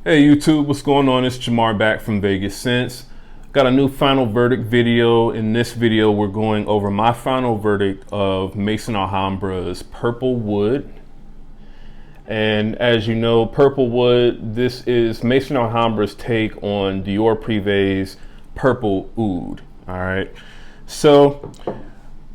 Hey YouTube, what's going on? It's Jamar back from Vegas Sense. Got a new final verdict video. In this video, we're going over my final verdict of Maison Alhambra's Purple Wood. And as you know, Purple Wood, this is Maison Alhambra's take on Dior Privee's Purple Oud. All right. So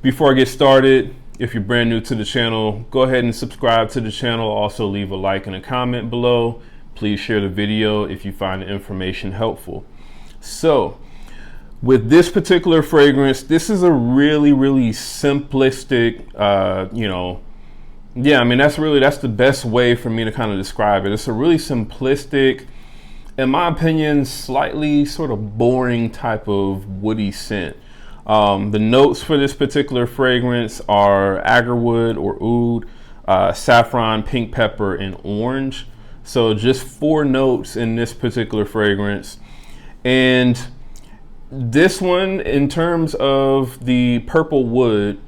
before I get started, if you're brand new to the channel, go ahead and subscribe to the channel. Also leave a like and a comment below. Please share the video if you find the information helpful. So with this particular fragrance, this is a really simplistic, that's the best way for me to kind of describe it. It's a really simplistic, in my opinion, slightly sort of boring type of woody scent. The notes for this particular fragrance are agarwood or oud, saffron, pink pepper, and orange. So just 4 notes in this particular fragrance. And this one, in terms of the Purple Wood,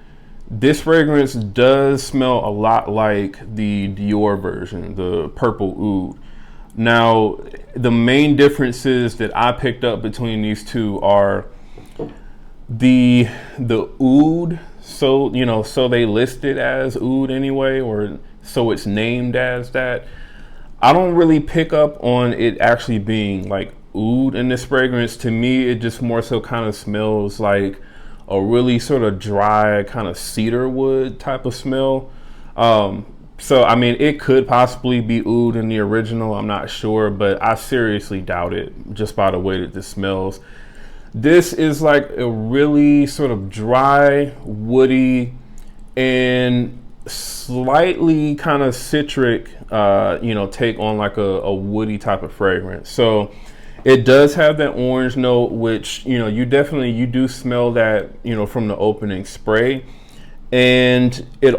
this fragrance does smell a lot like the Dior version, the Purple Oud. Now, the main differences that I picked up between these two are the oud. So they list it as oud anyway, or so it's named as that. I don't really pick up on it actually being like oud in this fragrance. To me, it just more so kind of smells like a really sort of dry kind of cedar wood type of smell. So I mean, it could possibly be oud in the original, I'm not sure, but I seriously doubt it just by the way that this smells. This is like a really sort of dry, woody, and slightly kind of citric, take on like a woody type of fragrance. So it does have that orange note, which, you do smell that, from the opening spray. And it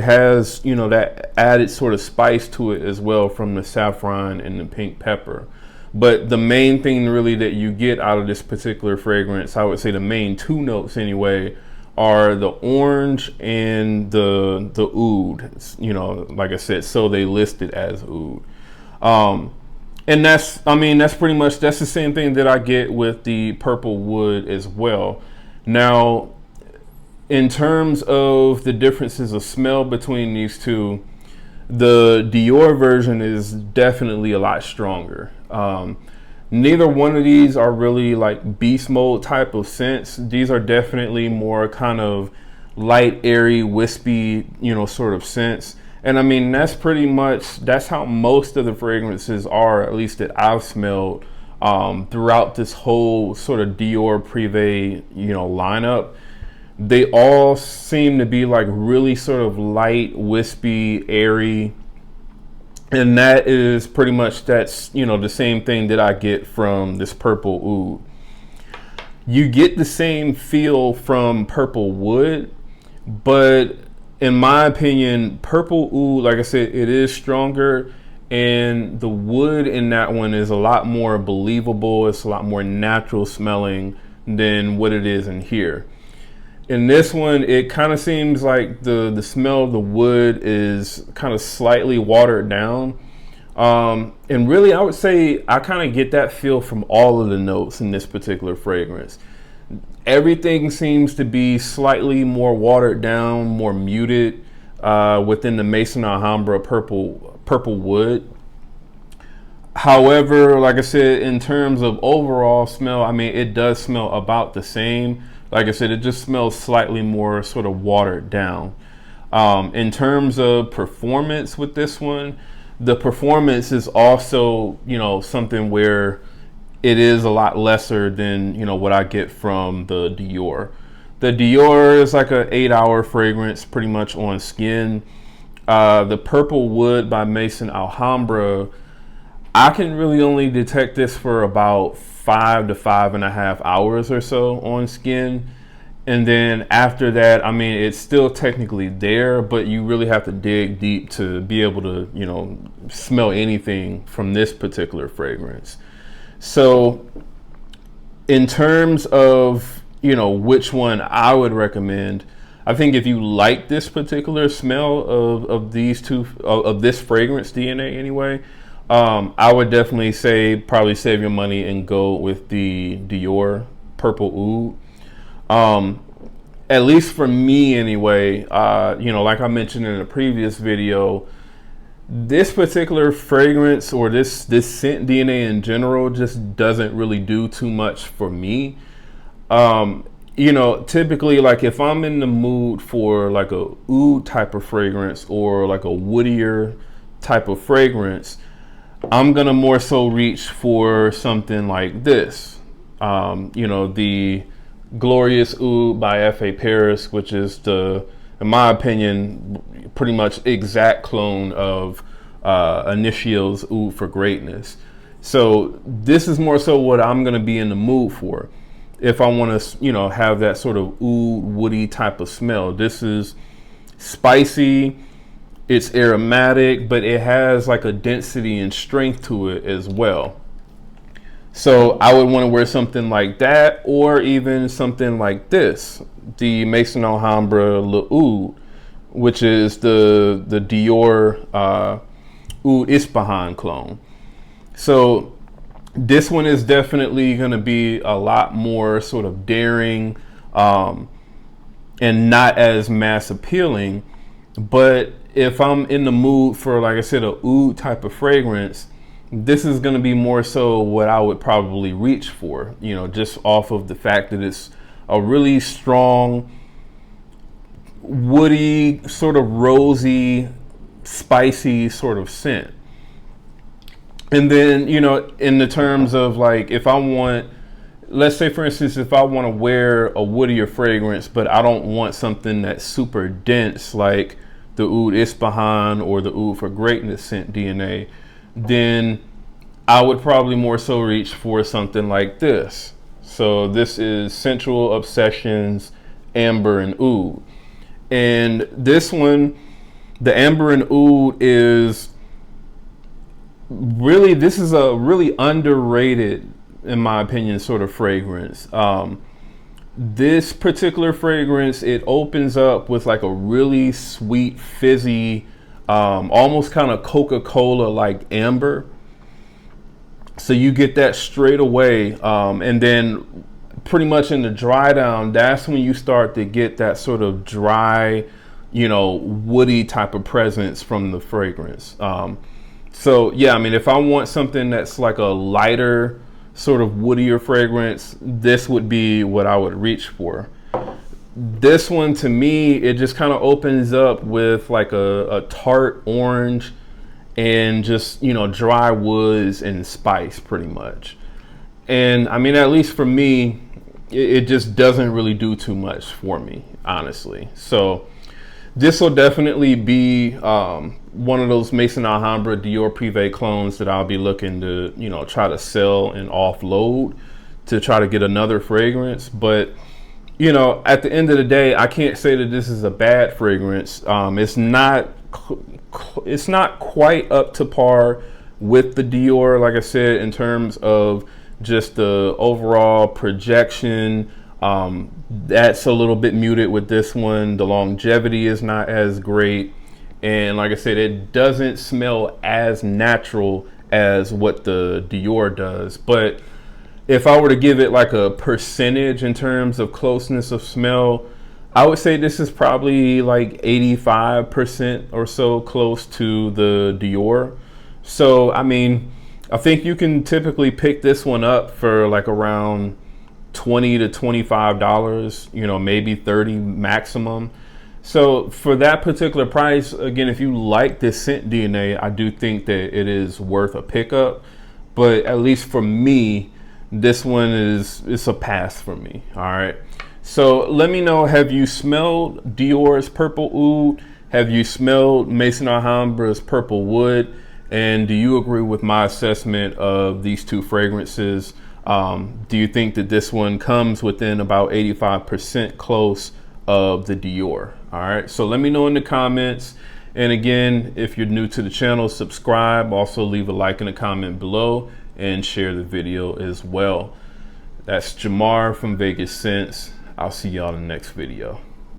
has, that added sort of spice to it as well from the saffron and the pink pepper. But the main thing really that you get out of this particular fragrance, I would say the main 2 notes anyway, are the orange and the oud. Like I said, so they list it as oud. And that's pretty much, that's the same thing that I get with the Purple Wood as well. Now, in terms of the differences of smell between these two, the Dior version is definitely a lot stronger. Neither one of these are really like beast mode type of scents. These are definitely more kind of light, airy, wispy, sort of scents. And I mean, that's how most of the fragrances are, at least that I've smelled throughout this whole sort of Dior Privee, lineup. They all seem to be like really sort of light, wispy, airy. And that is pretty much, that's, the same thing that I get from this Purple Oud. You get the same feel from Purple Wood, but in my opinion, Purple Oud, like I said, it is stronger, and the wood in that one is a lot more believable. It's a lot more natural smelling than what it is in here. In this one, it kind of seems like the smell of the wood is kind of slightly watered down. And really, I would say I kind of get that feel from all of the notes in this particular fragrance. Everything seems to be slightly more watered down, more muted within the Maison Alhambra Purple Wood. However, like I said, in terms of overall smell, I mean, it does smell about the same. Like I said, it just smells slightly more sort of watered down. In terms of performance with this one, the performance is also, something where it is a lot lesser than, what I get from the Dior. The Dior is like an 8-hour fragrance pretty much on skin. The Purple Wood by Maison Alhambra, I can really only detect this for about 5 to 5.5 hours or so on skin. And then after that, I mean, it's still technically there, but you really have to dig deep to be able to, smell anything from this particular fragrance. So in terms of, which one I would recommend, I think if you like this particular smell of these two, of this fragrance DNA anyway, I would definitely say probably save your money and go with the Dior Purple Oud. At least for me anyway, you know, like I mentioned in a previous video, this particular fragrance or this scent DNA in general just doesn't really do too much for me. You know, typically, like if I'm in the mood for like a oud type of fragrance or like a woodier type of fragrance, I'm gonna more so reach for something like this. You know, the Glorious Oud by F.A. Paris, which is the, in my opinion, pretty much exact clone of Initio's Oud for Greatness. So this is more so what I'm gonna be in the mood for if I want to, you know, have that sort of oud woody type of smell. This is spicy, it's aromatic, but it has like a density and strength to it as well. So I would want to wear something like that, or even something like this, the Maison Alhambra Oud, which is the Dior Oud Ispahan clone. So this one is definitely going to be a lot more sort of daring and not as mass appealing. But if I'm in the mood for, like I said, a oud type of fragrance, this is going to be more so what I would probably reach for, you know, just off of the fact that it's a really strong, woody, sort of rosy, spicy sort of scent. And then, you know, in the terms of like, if I want, let's say for instance, if I want to wear a woodier fragrance, but I don't want something that's super dense like the Oud Ispahan or the Oud for Greatness scent DNA, then I would probably more so reach for something like this. So this is Sensual Obsessions Amber and Oud. And this one, the Amber and Oud, is really, this is a really underrated, in my opinion, sort of fragrance. This particular fragrance, it opens up with like a really sweet, fizzy, almost kind of Coca-Cola like amber. So you get that straight away. And then pretty much in the dry down, that's when you start to get that sort of dry, you know, woody type of presence from the fragrance. So yeah, I mean, if I want something that's like a lighter, sort of woodier fragrance, this would be what I would reach for. This one, to me, it just kind of opens up with like a tart orange and just, you know, dry woods and spice pretty much. And I mean, at least for me, it just doesn't really do too much for me, honestly. So this will definitely be one of those Maison Alhambra Dior Privee clones that I'll be looking to, you know, try to sell and offload to try to get another fragrance. But, you know, at the end of the day, I can't say that this is a bad fragrance. It's not quite up to par with the Dior, like I said, in terms of just the overall projection. That's a little bit muted with this one. The longevity is not as great, and like I said, it doesn't smell as natural as what the Dior does. But if I were to give it like a percentage in terms of closeness of smell, I would say this is probably like 85% or so close to the Dior. So I mean, I think you can typically pick this one up for like around $20 to $25, you know, maybe $30 maximum. So for that particular price, again, if you like this scent DNA, I do think that it is worth a pickup. But at least for me, this one it's a pass for me. All right. So let me know, have you smelled Dior's Purple Oud? Have you smelled Maison Alhambra's Purple Wood? And do you agree with my assessment of these two fragrances? Do you think that this one comes within about 85% close of the Dior? All right, so let me know in the comments. And again, if you're new to the channel, subscribe. Also leave a like and a comment below and share the video as well. That's Jamar from Vegas Scents. I'll see y'all in the next video.